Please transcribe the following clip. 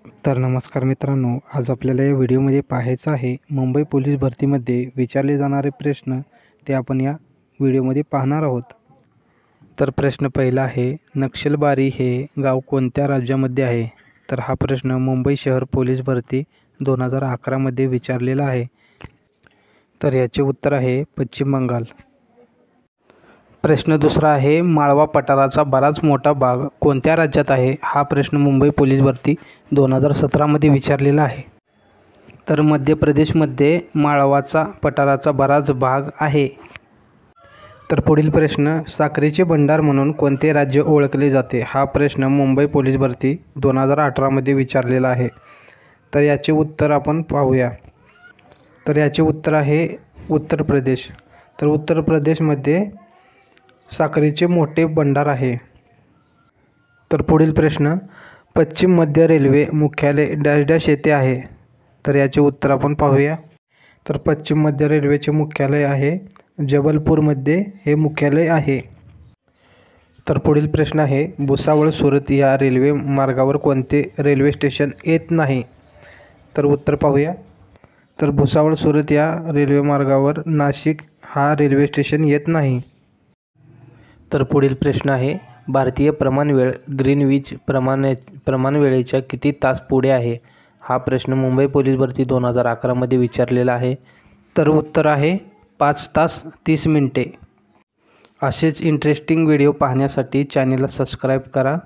तर नमस्कार मित्रांनो, आज आपल्याला या व्हिडिओमध्ये पाहायचं आहे मुंबई पोलीस भरतीमध्ये विचारले जाणारे प्रश्न ते आपण या व्हिडिओमध्ये पाहणार आहोत। तर प्रश्न पहिला आहे, नक्षलबारी हे गाव कोणत्या राज्यामध्ये आहे? तर हा प्रश्न मुंबई शहर पोलीस भरती 2011 मध्ये विचारलेला आहे। तर याचे उत्तर आहे पश्चिम बंगाल। प्रश्न दुसरा आहे, माळवा पठाराचा बराच मोठा भाग कोणत्या राज्यात आहे? हा प्रश्न मुंबई पोलीस भरती 2017 मध्ये विचारलेला आहे। तर मध्य प्रदेशमध्ये माळवाचा पठाराचा बराच भाग आहे। तर पुढील प्रश्न, साखरेचे भंडार म्हणून कोणते राज्य ओळखले जाते? हा प्रश्न मुंबई पोलीस भरती 2018 मध्ये विचारलेला आहे। तर याचे उत्तर आपण पाहूया। तर याचे उत्तर आहे उत्तर प्रदेश। तर उत्तर प्रदेशमध्ये साखरेचे मोठे भंडार आहे। तर पुढील प्रश्न, पश्चिम मध्य रेल्वे मुख्यालय डॅश डॅश येथे आहे? तर याचे उत्तर आपण पाहूया। तर पश्चिम मध्य रेल्वेचे मुख्यालय आहे जबलपूरमध्ये हे मुख्यालय आहे। तर पुढील प्रश्न आहे, भुसावळ सुरत या रेल्वे मार्गावर कोणते रेल्वे स्टेशन येत नाही? तर उत्तर पाहूया। तर भुसावळ सुरत या रेल्वे मार्गावर नाशिक हा रेल्वे स्टेशन येत नाही। तर पुढील प्रश्न आहे, भारतीय प्रमाणवेळ ग्रीनविच प्रमाणवेळेच्या किती तास पुढे आहे? हा प्रश्न मुंबई पोलीस भरती 2011 मध्ये विचारलेला आहे। तर उत्तर आहे 5 तास 30 मिनिटे। असेच इंटरेस्टिंग व्हिडिओ पाहण्यासाठी चॅनलला सबस्क्राईब करा।